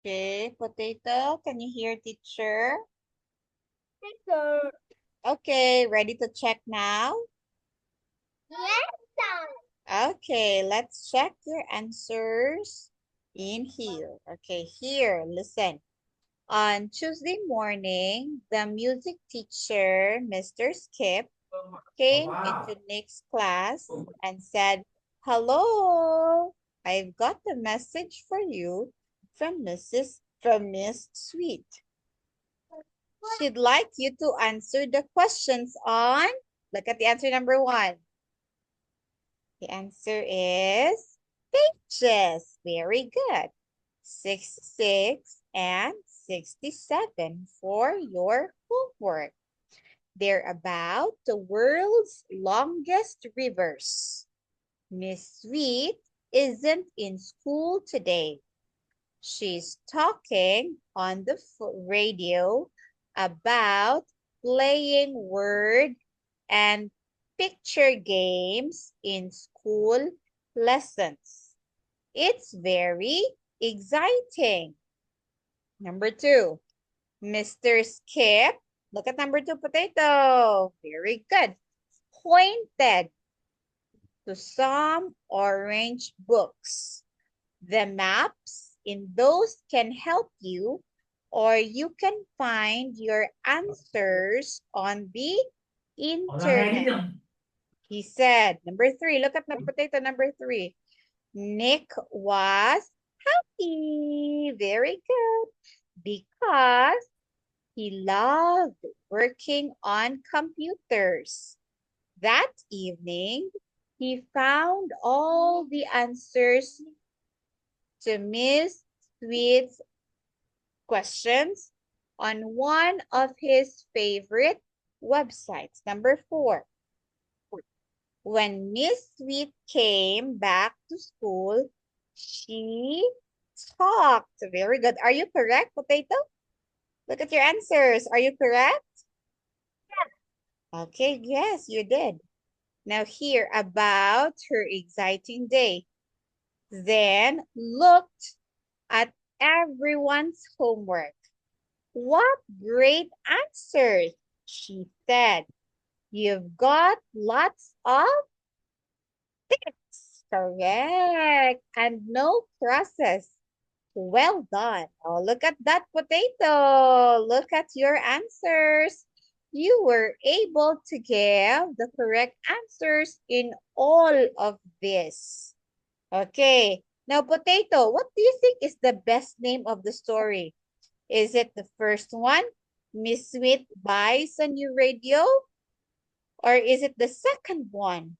Okay, Potato, can you hear teacher? Teacher. Okay, ready to check now? Yes, sir. Okay, let's check your answers in here. Okay, here, listen. On Tuesday morning, the music teacher, Mr. Skip, came into Nick's class and said, "Hello, I've got a message for you from Miss Sweet. She'd like you to answer the questions on," look at the answer number 1. The answer is pages. Very good. 66 and 67 for your homework. They're about the world's longest rivers. Miss Sweet isn't in school today. She's talking on the radio about playing word and picture games in school lessons. It's very exciting. Number 2, Mr. Skip. Look at number 2, Potato. Very good. Pointed to some orange books. The maps in those can help you, or you can find your answers on the internet. He said, number 3, look at the Potato number 3. Nick was happy. Very good. Because he loved working on computers. That evening, he found all the answers to Miss Sweet's questions on one of his favorite websites. Number 4, when Miss Sweet came back to school, she talked. Very good. Are you correct, Potato? Look at your answers. Are you correct? Okay, yes, you did. Now hear about her exciting day. Then looked at everyone's homework. What great answers, she said. You've got lots of ticks. Correct. And no crosses. Well done. Oh, look at that Potato. Look at your answers. You were able to give the correct answers in all of this. Okay. Now, Potato, what do you think is the best name of the story? Is it the first one, Miss Sweet buys a new radio? Or is it the second one,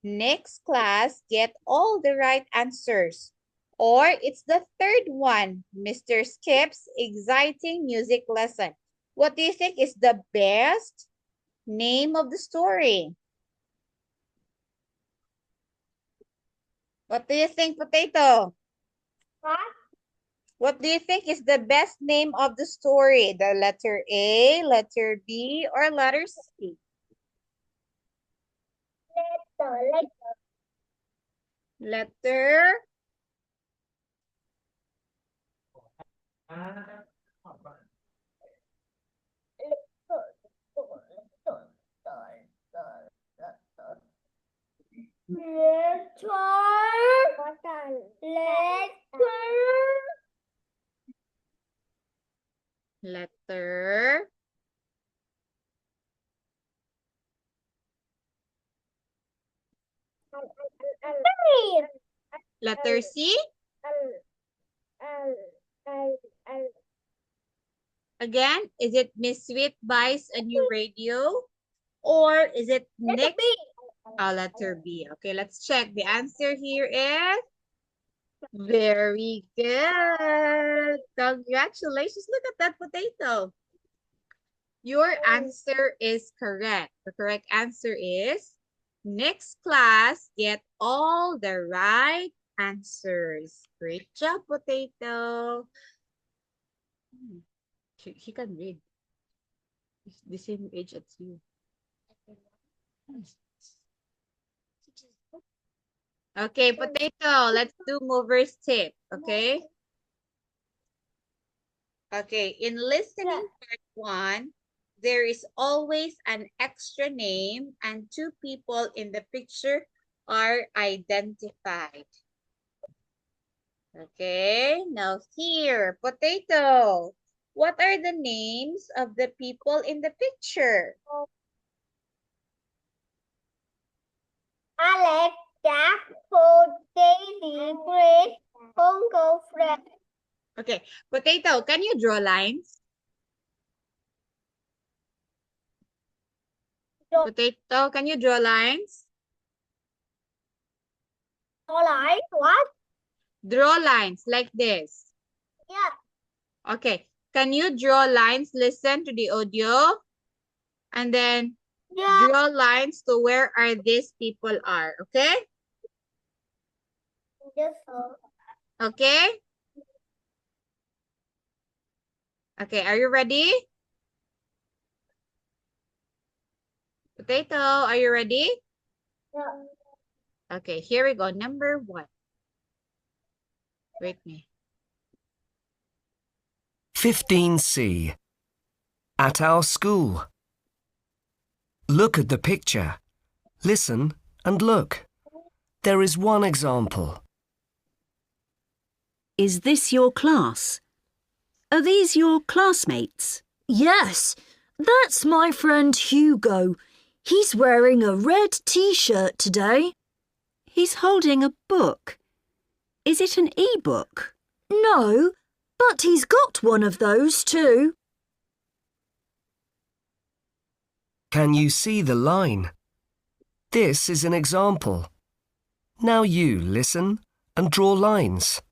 next class get all the right answers? Or it's the third one, Mr. Skip's exciting music lesson? What do you think is the best name of the story? What do you think, Potato? What? What do you think is the best name of the story? The letter A, letter B, or letter C? Letter. Letter letter letter C. Again, is it Miss Sweet buys a new radio? Or is it next? Letter B. Okay, let's check. The answer here is very good. Congratulations. Look at that Potato. Your answer is correct. The correct answer is next class get all the right answers. Great job, Potato. He can read. He's the same age as you. Okay, Potato, let's do mover's tip, okay? Okay, in listening part 1, there is always an extra name and 2 people in the picture are identified. Okay, now here, potato. What are the names of the people in the picture? Alex, Jack, Paul, Daisy, Grace, Uncle Fred. Okay, potato, can you draw lines? Potato, can you draw lines? Alright, what? Draw lines like this. Yeah. Okay, can you draw lines? Listen to the audio. And then Yeah. draw lines to where are these people are. Okay? Yes, Okay? Okay, are you ready? Potato, are you ready? Yeah. Okay, here we go. Number 1. Wait me. 15C. At our school. Look at the picture. Listen and look. There is one example. Is this your class? Are these your classmates? Yes, that's my friend Hugo. He's wearing a red t-shirt today. He's holding a book. Is it an e-book? No, but he's got one of those too. Can you see the line? This is an example. Now you listen and draw lines.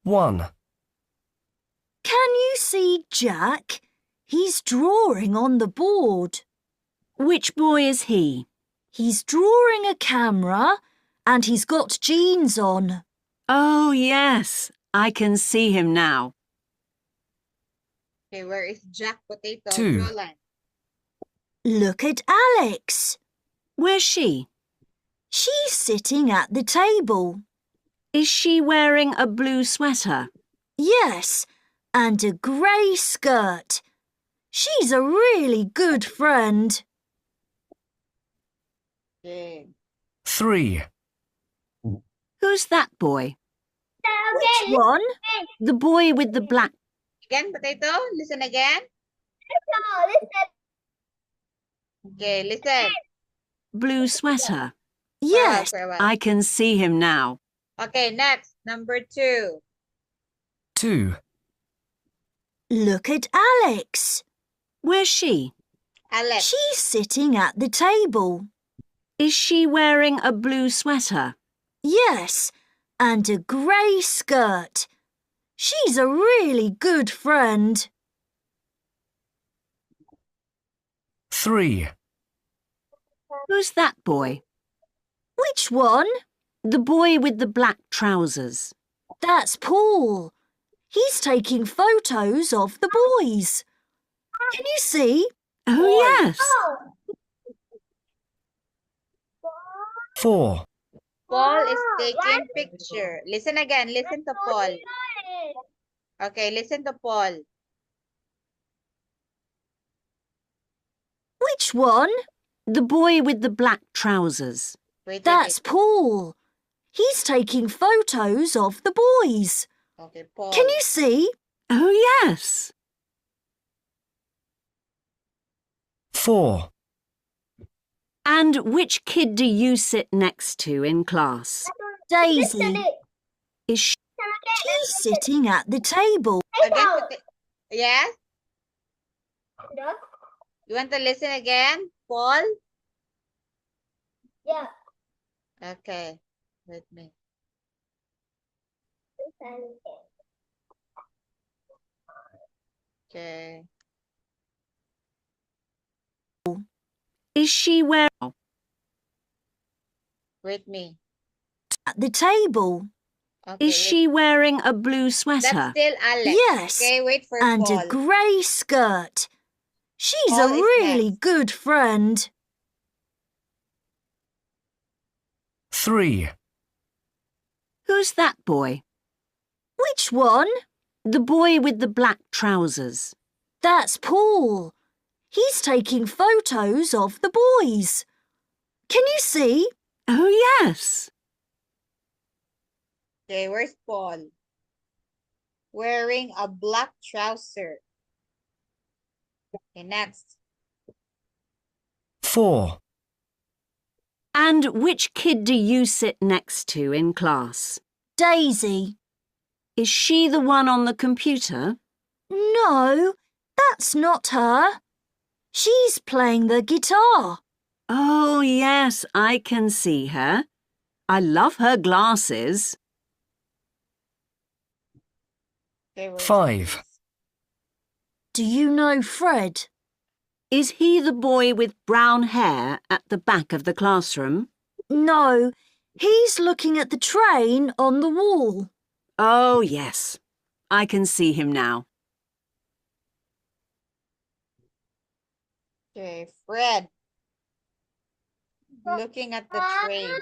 1. Can you see Jack? He's drawing on the board. Which boy is he? He's drawing a camera and he's got jeans on. Oh, yes. I can see him now. Okay, where is Jack, potato? 2. Draw line. Look at Alex. Where's she? She's sitting at the table. Is she wearing a blue sweater? Yes, and a grey skirt. She's a really good friend. Okay. 3. Who's that boy? Which one? The boy with the black... Again, potato, listen again. Listen. Okay, listen. blue sweater. Yes, For a while. I can see him now. Okay, next, number 2. 2. look at Alex. Where's she? Alex. She's sitting at the table. Is she wearing a blue sweater? Yes, and a grey skirt. She's a really good friend. 3. Who's that boy? Which one? The boy with the black trousers. That's Paul. He's taking photos of the boys. Can you see? Oh, yes. 4. Paul is taking picture. Listen again. Listen to Paul. Okay, listen to Paul. Which one? The boy with the black trousers. Wait, That's Paul. He's taking photos of the boys. Okay, Paul. Can you see? Oh, yes. 4. And which kid do you sit next to in class? Daisy. Is she... She's sitting at the table. Again, yes? You want to listen again, Paul? Yeah. Okay, with me. Okay. Is she wearing... With me. At the table. Okay, Is she wearing a blue That's sweater? still Alex. Yes, Okay, wait for and Paul. a grey skirt. She's Paul a is really next. good friend. 3. Who's that boy? Which one? The boy with the black trousers. That's Paul. He's taking photos of the boys. Can you see? Oh, yes. Okay, where's Paul? Wearing a black trouser. Okay, next. 4, And which kid do you sit next to in class? Daisy. Is she the one on the computer? No, that's not her. She's playing the guitar. Oh, yes, I can see her. I love her glasses. Okay, where's 5. Chris? Do you know Fred? Is he the boy with brown hair at the back of the classroom? No, he's looking at the train on the wall. Oh, yes. I can see him now. Okay, Fred. Looking at the train.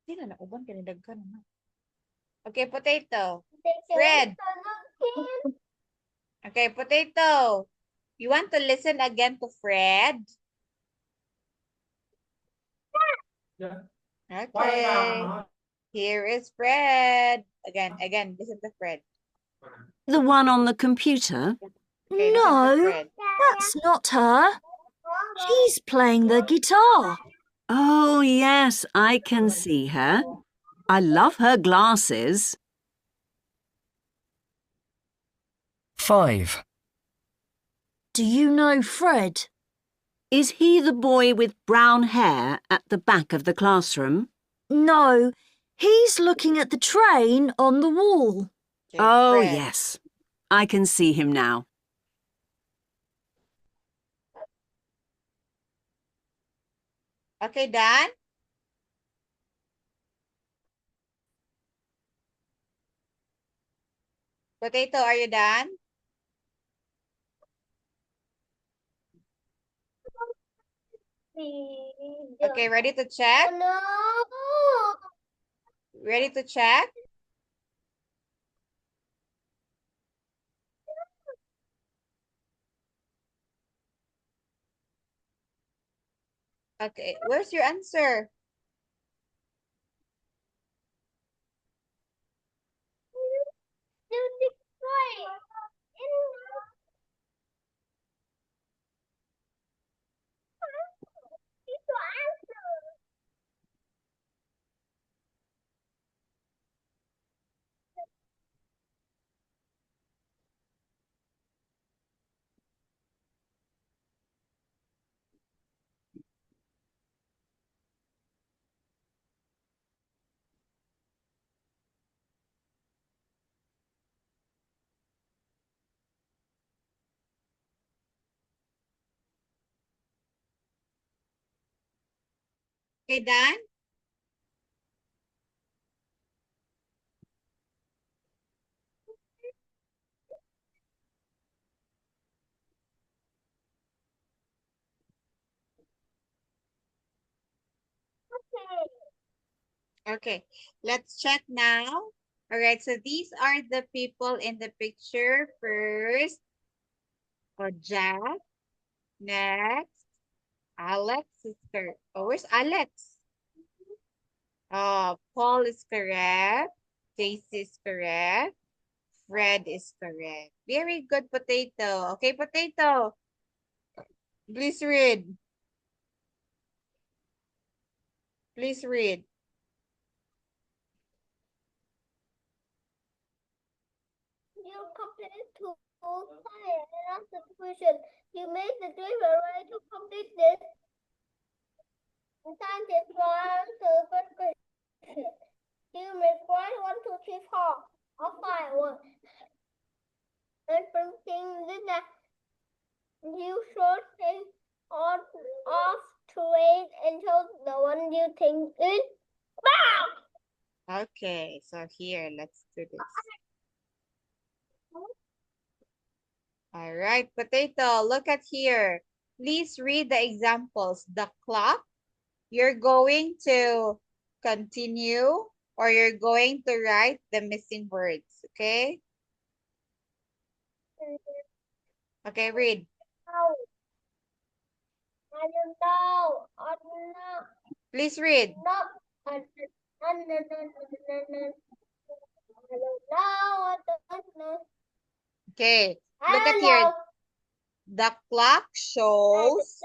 Hindi na nauban ka ni daghan na. Okay, potato. Fred. Okay, potato. You want to listen again to Fred? Yeah. Okay. Here is Fred. Again, listen to Fred. The one on the computer? Okay, listen to No, Fred. that's not her. She's playing the guitar. Oh, yes, I can see her. I love her glasses. 5, Do you know Fred? Is he the boy with brown hair at the back of the classroom? No, he's looking at the train on the wall. Okay, Oh, Fred. yes. I can see him now. Okay, Dan? Potato, are you done? Okay, ready to check? No. Ready to check? Okay, where's your answer? Okay, Dan? Okay, let's check now. All right, so these are the people in the picture. First, Jack. Next, Alex is correct. Oh, where's Alex? Paul is correct. Casey is correct. Fred is correct. Very good, Potato. Okay, Potato. Please read. Please read. You complete two science and answer the question. You made the driver way to complete this. Scientist will answer the first question. You make right 1, 2, 3, 4 or 5 words. And from saying that you should think on off to wait until the one you think is. Okay, so here, let's do this. All right, potato, look at here. Please read the examples. The clock, you're going to continue or you're going to write the missing words, okay? Okay, read. No. I don't know. I don't know. Please read. No. I don't know. I don't know. Okay, I look at don't here. know. The clock shows.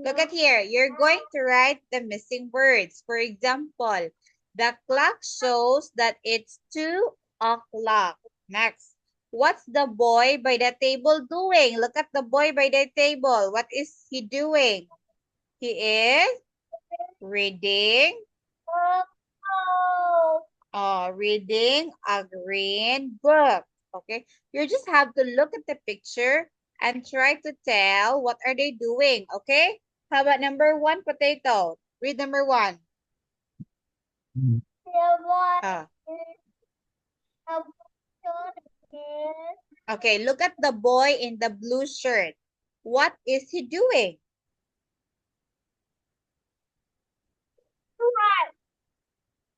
Look at here. You're going to write the missing words. For example, the clock shows that it's 2 o'clock. Next. What's the boy by the table doing? Look at the boy by the table. What is he doing? He is reading. Reading a green book. Okay. You just have to look at the picture and try to tell what are they doing. Okay. How about number 1, potato? Read number 1. Ah. Okay, look at the boy in the blue shirt. What is he doing?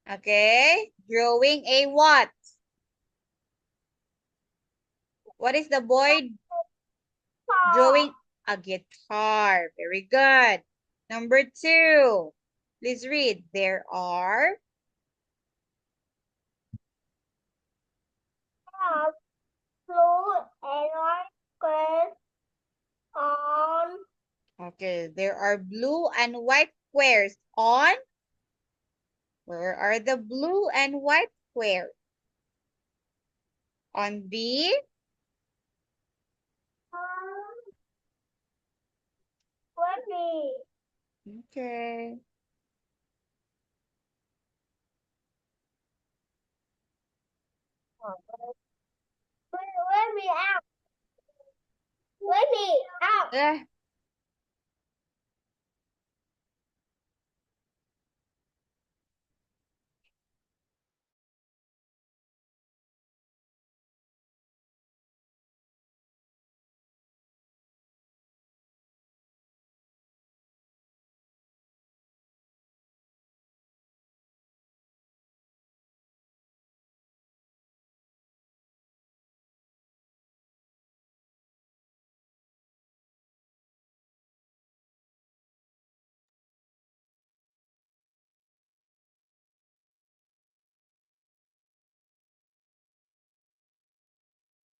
Okay, drawing a what? What is the boy drawing? A guitar. Very good. Number 2. Please read. There are. Okay, there are blue and white squares on. Where are the blue and white squares? On the. Okay. Let me out. Let me out. Eh,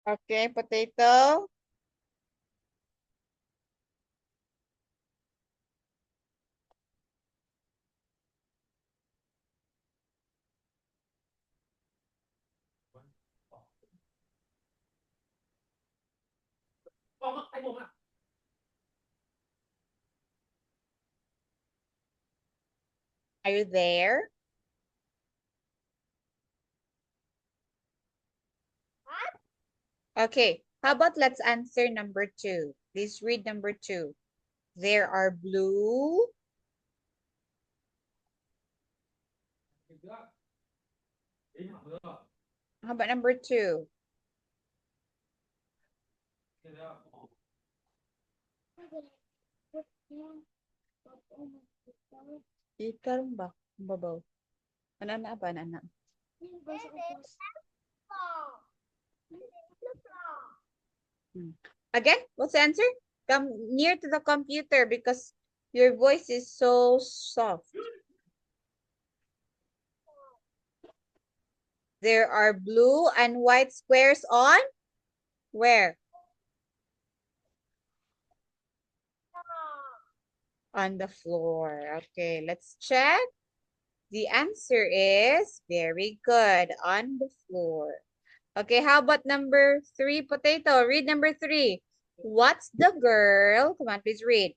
okay, potato. Are you there? Okay, how about let's answer number 2. Please read number 2. There are blue. How about number 2? Ikarong ba? Babaw. Ano na ba na? Again, what's the answer? Come near to the computer because your voice is so soft. There are blue and white squares on where? On the floor. Okay, let's check. The answer is very good, on the floor. Okay, how about number 3, potato? Read number 3. What's the girl? Come on, please read.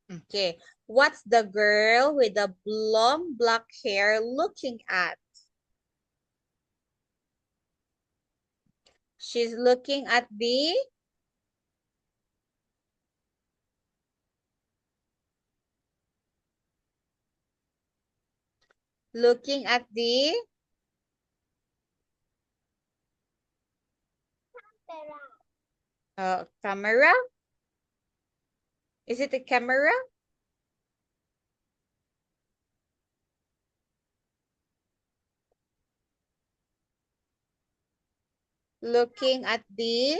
Okay, what's the girl with the long black hair looking at? She's looking at the camera. Is it a camera? Looking at the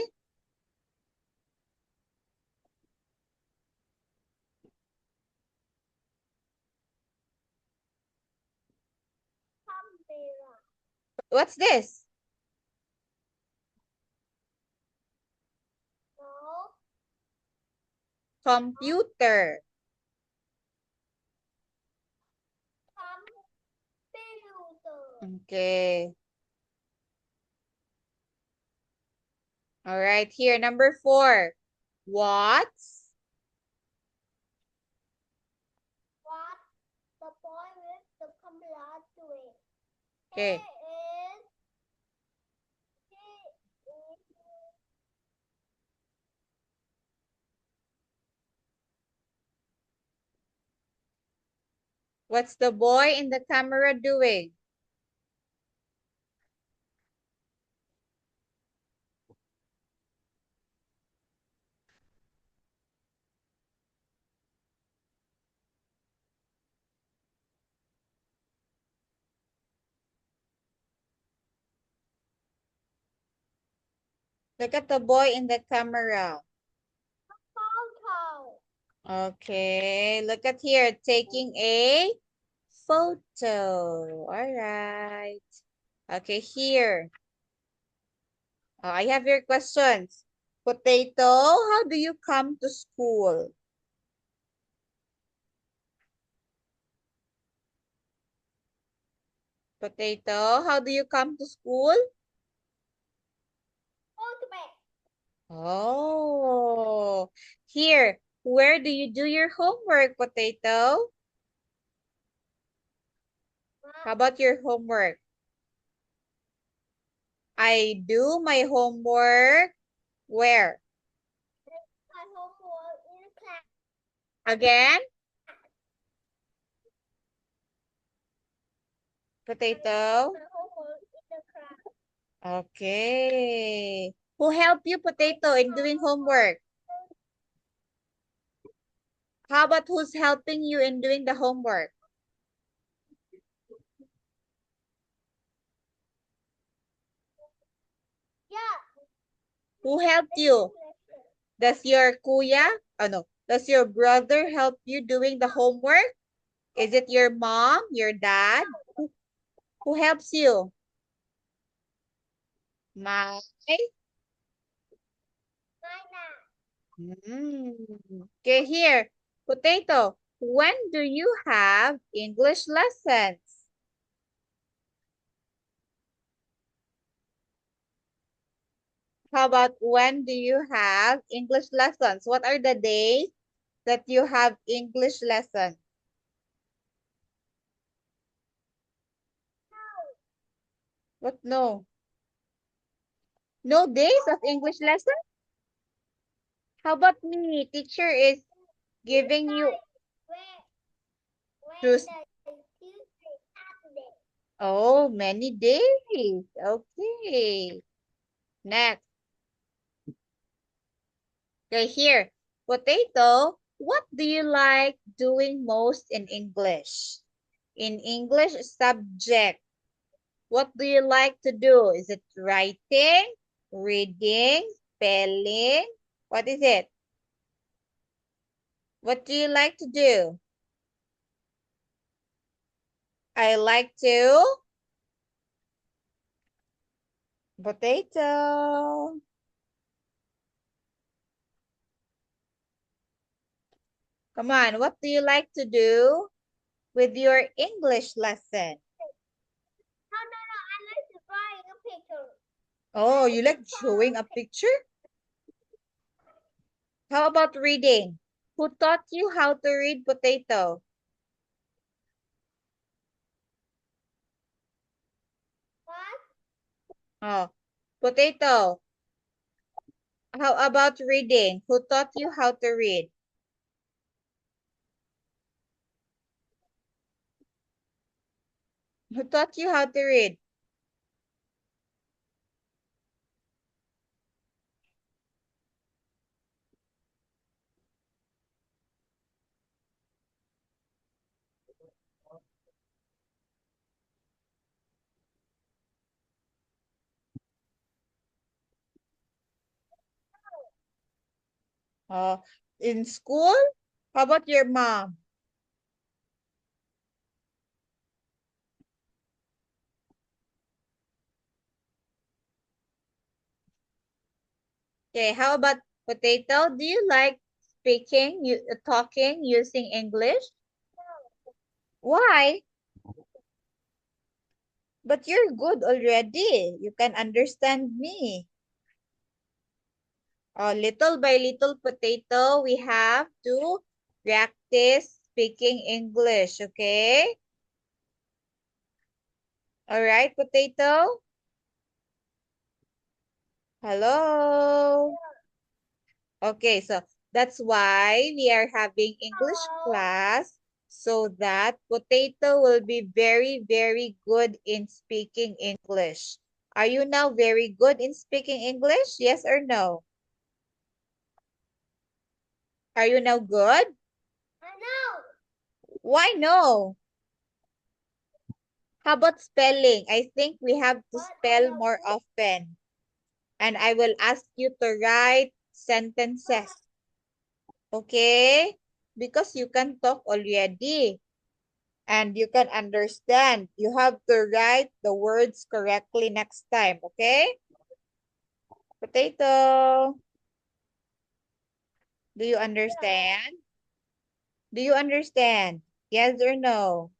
what's this? No. Computer. Computer. Okay. All right, here, number 4. What's What the boy with the computer doing? okay? He is What's the boy in the camera doing? Look at the boy in the camera. photo. Okay, look at here, taking a photo. All right. Okay, here. I have your questions. Potato, how do you come to school? Potato, how do you come to school? Automatic. Oh, here, where do you do your homework, Potato? How about your homework? I do my homework where? My homework in class. Again? Potato? My homework in the class. Okay. Who helped you, Potato, in doing homework? How about who's helping you in doing the homework? Yeah. Who helped you? Does your kuya? Oh no. Does your brother help you doing the homework? Is it your mom, your dad? Who helps you? My. Okay, here. Potato. When do you have English lessons? How about when do you have English lessons? What are the days that you have English lessons? What no? No days of English lesson? How about me? Teacher is giving you When choose. the Tuesday, Saturday. Oh, many days. Okay. Next. Okay, here. Potato, what do you like doing most in English? In English subject, what do you like to do? Is it writing, reading, spelling? What is it? What do you like to do? I like to potato. Come on, what do you like to do with your English lesson? No, I like to drawing a picture. Oh, you like showing a picture? How about reading? Who taught you how to read, Potato? What? Oh, Potato, How about reading? Who taught you how to read? Who taught you how to read? In school? How about your mom? Okay, how about Potato? Do you like talking using English? Why? But you're good already. You can understand me. Little by little, Potato, we have to practice speaking English, okay? All right, Potato? Hello? Okay, so that's why we are having English class so that Potato will be very, very good in speaking English. Are you now very good in speaking English? Yes or no? Are you now good? I know. Why no? How about spelling? I think we have to But I spell know. more often. And I will ask you to write sentences. Okay? Because you can talk already. And you can understand. You have to write the words correctly next time. Okay? Potato. Do you understand? Do you understand? Yes or no?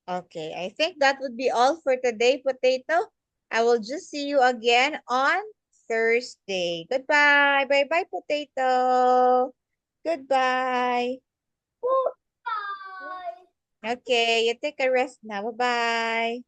Okay, I think that would be all for today, Potato. I will just see you again on Thursday. Goodbye. Bye-bye, Potato. Goodbye. Goodbye. Okay, you take a rest now. Bye-bye.